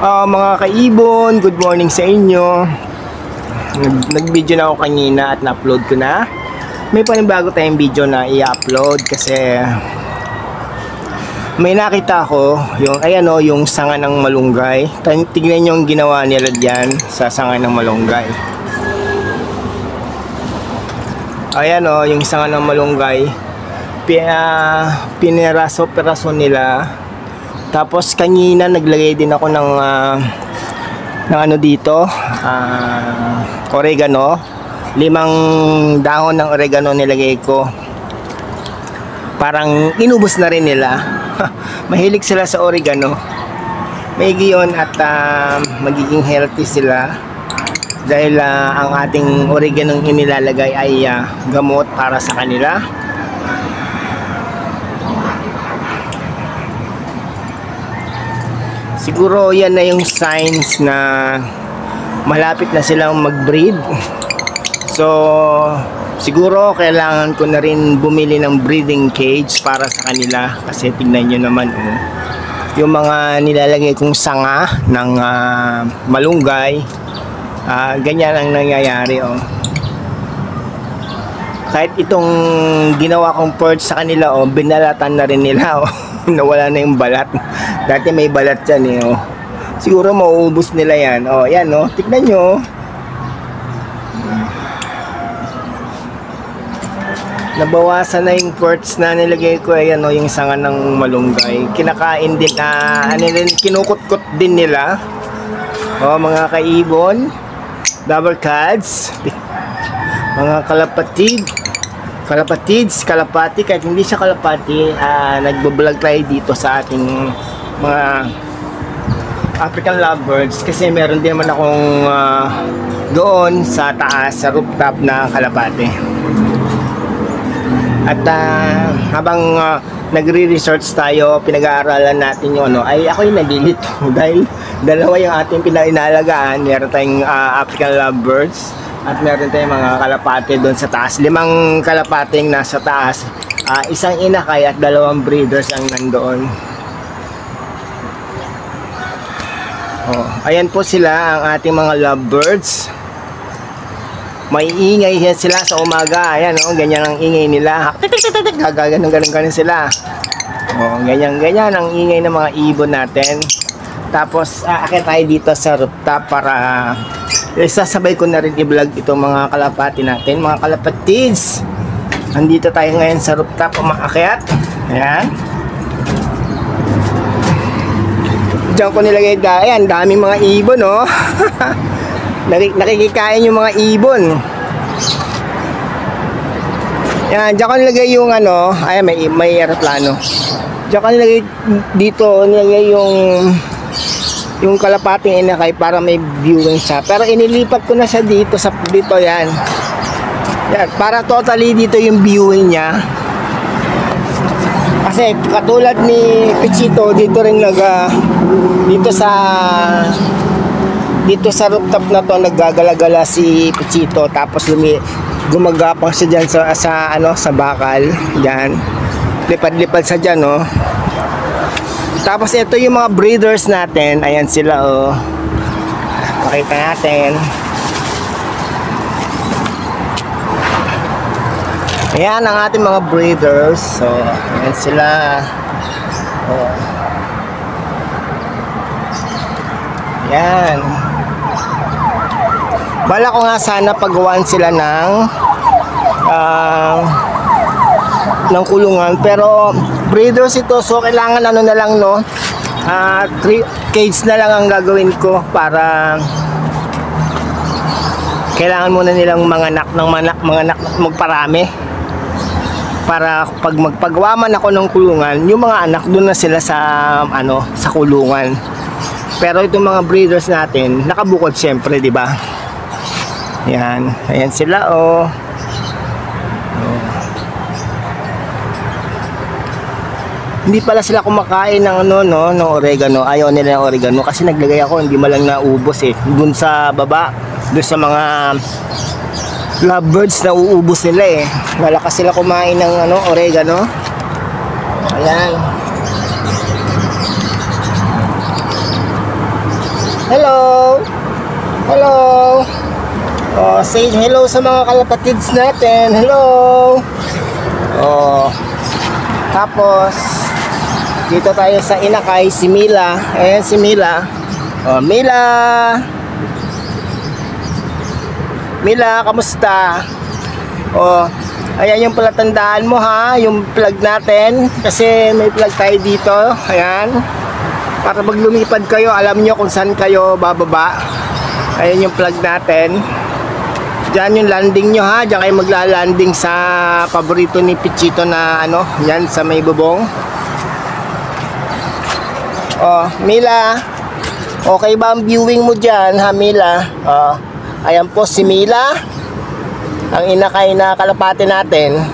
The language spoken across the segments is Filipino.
Mga kaibon, good morning sa inyo. Nag-video na ako kanina at na-upload ko na. May panibago tayong video na i-upload kasi may nakita ko yung yung sanga ng malunggay. Tignan niyo yung ginawa nila diyan sa sanga ng malunggay. Ayan yung sanga ng malunggay. Pineraso-peraso nila. Tapos kanina naglagay din ako ng dito, oregano. 5 dahon ng oregano nilagay ko. Parang inubos na rin nila. Mahilig sila sa oregano. Maigi yun at magiging healthy sila. Dahil ang ating oregano inilalagay ay gamot para sa kanila. Siguro yan na yung signs na malapit na silang mag-breed. So, siguro kailangan ko na rin bumili ng breeding cage para sa kanila. Kasi tignan nyo naman yung mga nilalagay kong sanga ng malunggay. Ganyan ang nangyayari Kahit itong ginawa kong perch sa kanila binalatan na rin nila nawala na yung balat. Dati may balat yan Siguro mauubos nila yan. Yan tignan nyo. Nabawasan na yung perch na nilagay ko. Ayan yung sanga ng malunggay. Kinakain din kinukut-kut din nila. Mga kaibon, double cats, mga kalapati, kahit hindi siya kalapati, nagbablog tayo dito sa ating mga African lovebirds kasi meron din naman akong doon sa taas, sa rooftop na kalapati. At habang nagre-research tayo, pinag-aaralan natin yung ay ako yung nalilito dahil dalawa yung ating pinag-inalagaan. Meron tayong African lovebirds at meron tayong mga kalapate doon sa taas. 5 kalapating nasa taas. Isang inakay at 2 breeders ang nandoon. Ayan po sila ang ating mga lovebirds. May ingay sila sa umaga. Ayan ganyan ang ingay nila. Gaganon sila. Ganyan ang ingay ng mga ibon natin. Tapos aakyat tayo dito sa rooftop para sasabay ko na rin i-vlog itong mga kalapati natin, mga kalapatids. Andito tayo ngayon sa rooftop umaakyat. Ayan. Diyan ko nilagay ayan, daming mga ibon nakikikain yung mga ibon. Yan, diyan ko nilagay yung ayan, may aeroplano. Diyan ko nilagay dito, nilagay yung kalapating inakay para may viewing siya. Pero inilipat ko na siya dito yan. Yan, para totally dito yung viewing niya. Kasi katulad ni Pichito, dito rin dito sa rooftop na to naggagala-gala si Pichito, tapos gumagapang siya diyan sa bakal diyan. Lipad-lipad sa diyan Tapos ito yung mga breeders natin. Ayan sila Pakita natin. Ayan ang ating mga breeders. So, ayan sila. Ayan. Bala ko nga sana pagawaan sila ng kulungan, pero breeders ito, so kailangan na lang 3 cage na lang ang gagawin ko para kailangan muna nilang manganak magparami para pag magpagawa man ako ng kulungan, yung mga anak doon na sila sa kulungan. Pero itong mga breeders natin nakabukod siyempre, di ba? Yan, ayan sila Hindi pala sila kumakain ng ng oregano. Ayaw nila ng oregano kasi naglagay ako, hindi malang naubos dun sa baba, dun sa mga lovebirds na uubos nila Malakas sila kumain ng oregano. Ayan. Hello. Hello. Oh, say hello sa mga kalapatids natin. Hello. Oh. Tapos dito tayo sa Inakay, si Mila. Ayan si Mila. Oh, Mila. Mila, kamusta? Oh, ayan yung palatandaan mo ha, yung plug natin. Kasi may plug tayo dito. Ayan. Para pag lumipad kayo, alam nyo kung saan kayo bababa. Ayan yung plug natin. Diyan yung landing nyo ha. Diyan kayo magla-landing sa paborito ni Pichito na ano, yan sa may bubong. Oh, Mila. Okay ba ang viewing mo dyan ha, Mila? Oh. Ayan po si Mila, ang Inakay na kalapati natin.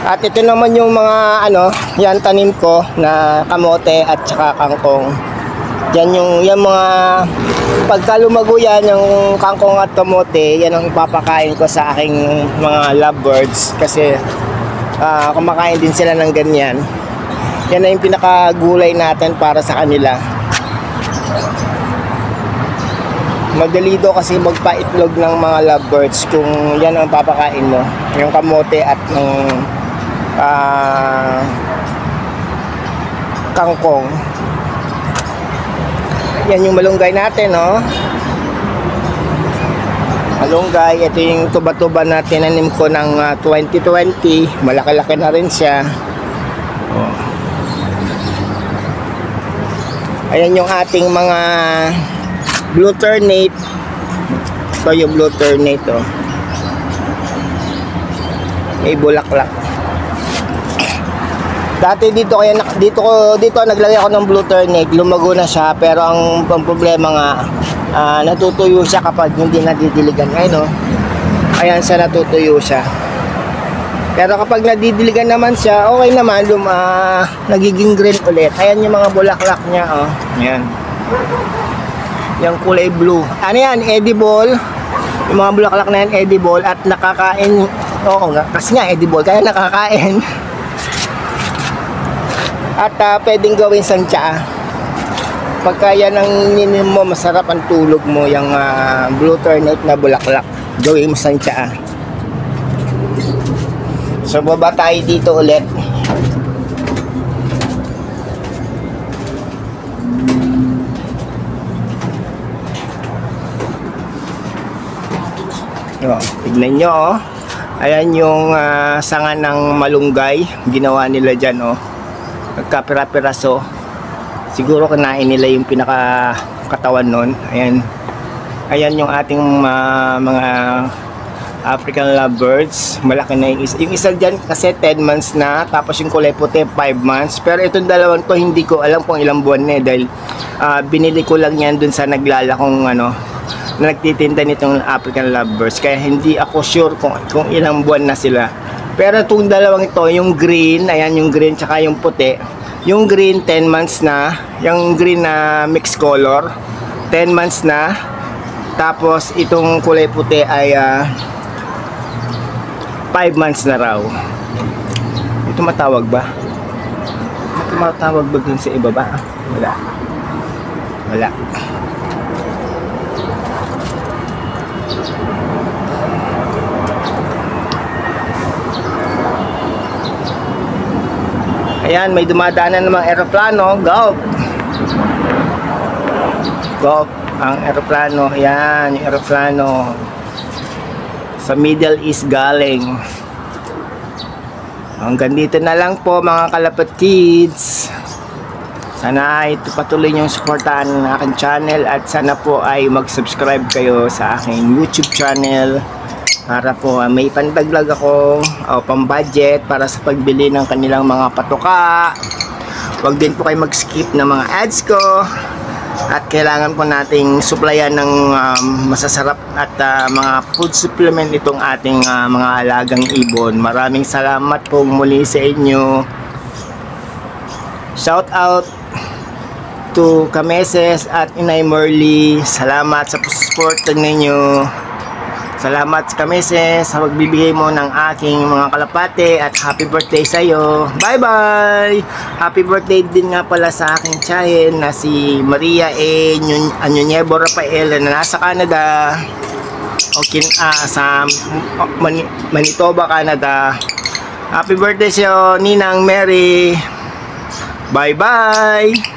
At ito naman yung mga ano, yan tanim ko na kamote at saka kangkong. Yan yung mga pagka lumago yan, yung kangkong at kamote, yan ang ipapakain ko sa aking mga lovebirds kasi kumakain din sila ng ganyan. Yan na yung pinakagulay natin para sa kanila. Madali do kasi magpaitlog ng mga lovebirds kung yan ang papakain mo, yung kamote at yung kangkong. Yan yung malunggay natin, no? Malunggay, ito yung tuba-tuba na tinanim ko ng 2020. Malaki-laki na rin siya. Oh. Ayan yung ating mga blue ternate. Ito yung blue ternate, oh. May bulaklak. Dati dito naglagay ako ng blue ternate, lumago na siya, pero ang problema nga natutuyo siya kapag hindi nadidiligan. Ayun, oh. Ayan siya, natutuyo siya. Pero kapag nadidiligan naman siya, okay naman, nagiging green ulit. Ayan yung mga bulaklak niya, oh. Ayan. Yung kulay blue. Ano yan? Edible. Yung mga bulaklak na yan, edible. At nakakain. Oo nga, kasi nga edible, kaya nakakain. At pwedeng gawin sang tsaa. Pagka yan ang ninim mo, masarap ang tulog mo. Yung blue ternate na bulaklak. Gawin mo sang tsaa. So baba tayo dito ulit. Oh, tignan nyo, oh. Ayan yung sanga ng malunggay. Ginawa nila dyan, oh. Nagkapira-piraso. Siguro kinain nila yung pinaka-katawan nun. Ayan. Ayan yung ating mga African lovebirds. Malaki na yung isa. Yung isa dyan kasi 10 months na. Tapos yung kulay puti 5 months. Pero itong dalawang to hindi ko alam kung ilang buwan na eh. Dahil binili ko lang yan dun sa naglalakong ano, na nagtitinda nitong African lovebirds. Kaya hindi ako sure kung ilang buwan na sila. Pero itong dalawang ito, yung green, ayan yung green tsaka yung puti. Yung green 10 months na. Yung green na mixed color 10 months na. Tapos itong kulay puti ay 5 months na raw. Ito matawag ba? Ito matawag ba dun sa ibaba? Wala. Wala. Ayan, may dumadaanan namang eroplano. Go! Go! Ang eroplano. Ayan, yung eroplano. Sa Middle East galing. Hanggang dito na lang po mga kalapatids. Sana ay patuloy niyong suportahan ang aking channel. At sana po ay mag-subscribe kayo sa aking YouTube channel. Para po may pandaglag ako o pang-budget para sa pagbili ng kanilang mga patuka. Huwag din po kayo mag-skip ng mga ads ko. At kailangan po nating supplyan ng masasarap at mga food supplement itong ating mga alagang ibon. Maraming salamat po muli sa inyo. Shout out to Kameses at Inay Merly. Salamat sa support ninyo. Salamat ka Meses sa pagbibigay mo ng aking mga kalapate at happy birthday sa iyo. Bye bye. Happy birthday din nga pala sa aking tiyahin na si Maria Anyonyebo Rafael na nasa Canada. Sa Manitoba, Canada. Happy birthday sa iyo, Ninang Mary. Bye bye.